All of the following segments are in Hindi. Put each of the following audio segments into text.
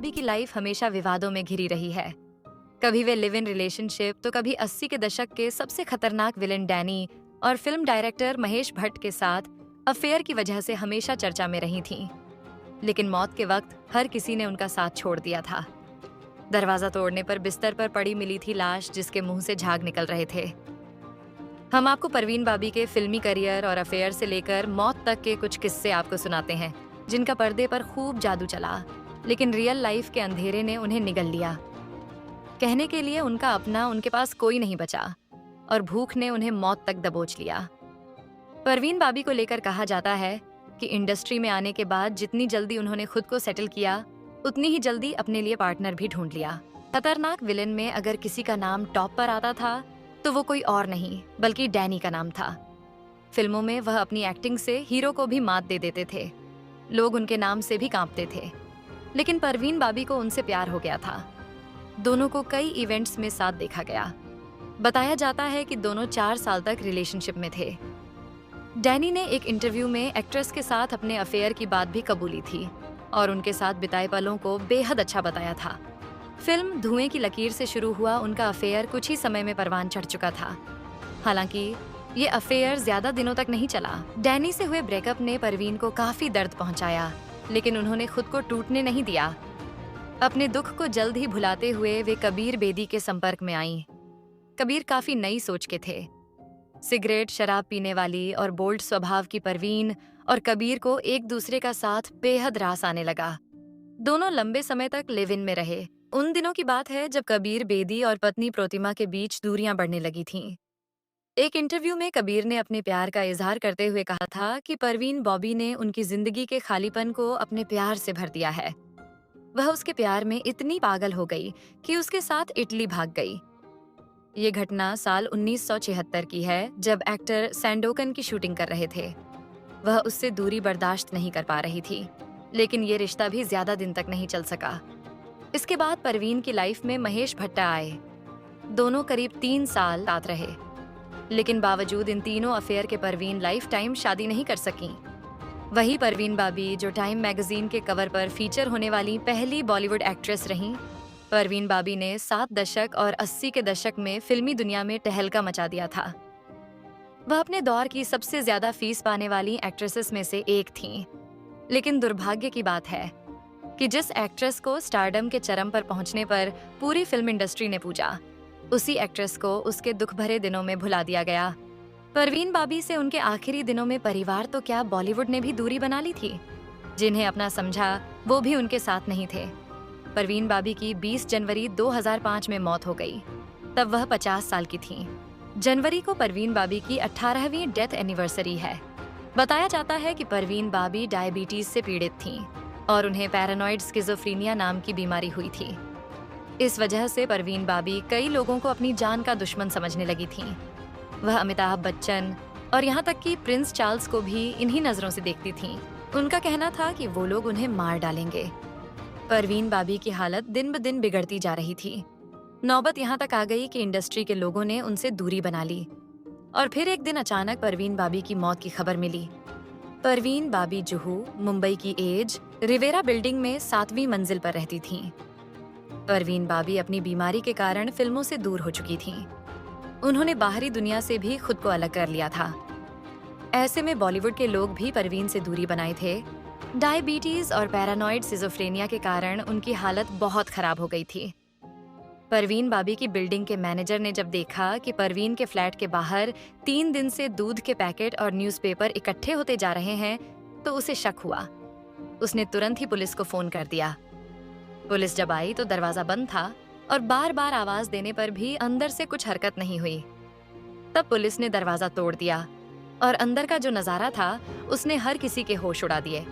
बाबी की लाइफ हमेशा विवादों में घिरी रही है। कभी वे लिव इन रिलेशनशिप तो कभी 80 के दशक के सबसे खतरनाक विलेन डैनी और फिल्म डायरेक्टर महेश भट्ट के साथ अफेयर की वजह से हमेशा चर्चा में रही थीं। लेकिन मौत के वक्त हर किसी ने उनका साथ छोड़ दिया था। दरवाजा तोड़ने पर बिस्तर पर पड़ी मिली थी लाश जिसके मुंह से झाग निकल रहे थे। हम आपको परवीन बाबी के फिल्मी करियर और अफेयर से लेकर मौत तक के कुछ किस्से आपको सुनाते हैं, जिनका पर्दे पर खूब जादू चला, लेकिन रियल लाइफ के अंधेरे ने उन्हें निगल लिया। कहने के लिए उनका अपना उनके पास कोई नहीं बचा और भूख ने उन्हें मौत तक दबोच लिया। परवीन बाबी को लेकर कहा जाता है कि इंडस्ट्री में आने के बाद जितनी जल्दी उन्होंने खुद को सेटल किया, उतनी ही जल्दी अपने लिए पार्टनर भी ढूंढ लिया। खतरनाक विलेन में अगर किसी का नाम टॉप पर आता था तो वो कोई और नहीं बल्कि डैनी का नाम था। फिल्मों में वह अपनी एक्टिंग से हीरो को भी मात दे देते थे। लोग उनके नाम से भी कांपते थे। लेकिन परवीन बाबी को उनसे प्यार हो गया था। दोनों को कई इवेंट्स में साथ देखा गया। बताया जाता है कि दोनों 4 साल तक रिलेशनशिप में थे। डैनी ने एक इंटरव्यू में एक्ट्रेस के साथ अपने अफेयर की बात भी कबूली थी और उनके साथ बिताए पलों को बेहद अच्छा बताया था। फिल्म धुएं की लकीर से शुरू हुआ उनका अफेयर कुछ ही समय में परवान चढ़ चुका था। हालांकि ये अफेयर ज्यादा दिनों तक नहीं चला। डैनी से हुए ब्रेकअप ने परवीन को काफी दर्द पहुंचाया, लेकिन उन्होंने खुद को टूटने नहीं दिया। अपने दुख को जल्द ही भुलाते हुए वे कबीर बेदी के संपर्क में आईं। कबीर काफी नई सोच के थे। सिगरेट, शराब पीने वाली और बोल्ड स्वभाव की परवीन और कबीर को एक दूसरे का साथ बेहद रास आने लगा। दोनों लंबे समय तक लिव इन में रहे। उन दिनों की बात है जब कबीर बेदी और पत्नी प्रोतिमा के बीच दूरियां बढ़ने लगी थीं। एक इंटरव्यू में कबीर ने अपने प्यार का इजहार करते हुए कहा था कि परवीन बॉबी ने उनकी जिंदगी के खालीपन को अपने प्यार से भर दिया है। वह उसके प्यार में इतनी पागल हो गई कि उसके साथ इटली भाग गई। ये घटना साल 1976 की है, जब एक्टर सैंडोकन की शूटिंग कर रहे थे। वह उससे दूरी बर्दाश्त नहीं कर पा रही थी, लेकिन ये रिश्ता भी ज्यादा दिन तक नहीं चल सका। इसके बाद परवीन की लाइफ में महेश भट्टा आए। दोनों करीब 3 साल साथ रहे, लेकिन बावजूद इन तीनों अफेयर के परवीन लाइफ टाइम शादी नहीं कर सकी। वही परवीन बाबी जो टाइम मैगजीन के कवर पर फीचर होने वाली पहली बॉलीवुड एक्ट्रेस रहीं। परवीन बाबी ने 7 दशक और 80 के दशक में फिल्मी दुनिया में तहलका मचा दिया था। वह अपने दौर की सबसे ज्यादा फीस पाने वाली एक्ट्रेसेस में से एक थीं। लेकिन दुर्भाग्य की बात है कि जिस एक्ट्रेस को स्टारडम के चरम पर पहुंचने पर पूरी फिल्म इंडस्ट्री ने पूजा, उसी एक्ट्रेस को उसके दुख भरे दिनों में भुला दिया गया। परवीन बाबी से उनके आखिरी दिनों में परिवार तो क्या, बॉलीवुड ने भी दूरी बना ली थी। जिन्हें अपना समझा वो भी उनके साथ नहीं थे। परवीन बाबी की 20 जनवरी 2005 में मौत हो गई। तब वह 50 साल की थीं। जनवरी को परवीन बाबी की 18वीं डेथ एनिवर्सरी है। बताया जाता है कि परवीन बाबी डायबिटीज से पीड़ित थीं और उन्हें पैरानॉइड स्किज़ोफ्रेनिया नाम की बीमारी हुई थी। इस वजह से परवीन बाबी कई लोगों को अपनी जान का दुश्मन समझने लगी थीं। वह अमिताभ बच्चन और यहाँ तक कि प्रिंस चार्ल्स को भी इन्हीं नजरों से देखती थीं। उनका कहना था कि वो लोग उन्हें मार डालेंगे। परवीन बाबी की हालत दिन ब दिन बिगड़ती जा रही थी। नौबत यहाँ तक आ गई कि इंडस्ट्री के लोगों ने उनसे दूरी बना ली। और फिर एक दिन अचानक परवीन बाबी की मौत की खबर मिली। परवीन बाबी जुहू, मुंबई की एज रिवेरा बिल्डिंग में 7वीं मंजिल पर रहती थीं। परवीन बाबी अपनी बीमारी के कारण फिल्मों से दूर हो चुकी थीं। उन्होंने बाहरी दुनिया से भी खुद को अलग कर लिया था। ऐसे में बॉलीवुड के लोग भी परवीन से दूरी बनाए थे। डायबिटीज और पैरानॉइड सिजोफ्रेनिया के कारण उनकी हालत बहुत खराब हो गई थी। परवीन बाबी की बिल्डिंग के मैनेजर ने जब देखा कि परवीन के फ्लैट के बाहर 3 दिन से दूध के पैकेट और न्यूज़पेपर इकट्ठे होते जा रहे हैं, तो उसे शक हुआ। उसने तुरंत ही पुलिस को फोन कर दिया। पुलिस जब आई तो दरवाजा बंद था और बार बार आवाज देने पर भी अंदर से कुछ हरकत नहीं हुई। तब पुलिस ने दरवाजा तोड़ दिया और अंदर का जो नजारा था उसने हर किसी के होश उड़ा दिए।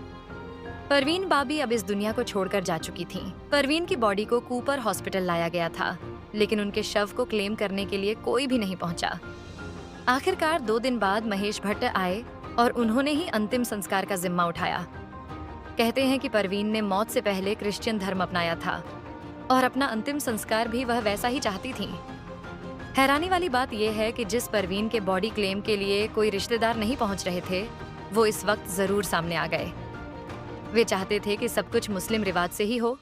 परवीन बाबी अब इस दुनिया को छोड़कर जा चुकी थीं। परवीन की बॉडी को कूपर हॉस्पिटल लाया गया था, लेकिन उनके शव को क्लेम करने के लिए कोई भी नहीं पहुंचा। आखिरकार 2 दिन बाद महेश भट्ट आए और उन्होंने ही अंतिम संस्कार का जिम्मा उठाया। कहते हैं कि परवीन ने मौत से पहले क्रिश्चियन धर्म अपनाया था और अपना अंतिम संस्कार भी वह वैसा ही चाहती थीं। हैरानी वाली बात यह है कि जिस परवीन के बॉडी क्लेम के लिए कोई रिश्तेदार नहीं पहुंच रहे थे, वो इस वक्त जरूर सामने आ गए। वे चाहते थे कि सब कुछ मुस्लिम रिवाज से ही हो,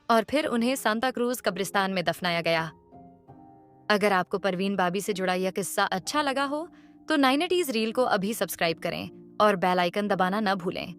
और फिर उन्हें सांता क्रूज कब्रिस्तान में दफनाया गया। अगर आपको परवीन बाबी से जुड़ा यह किस्सा अच्छा लगा हो तो 980s रील को अभी सब्सक्राइब करें और बेल आइकन दबाना न भूलें।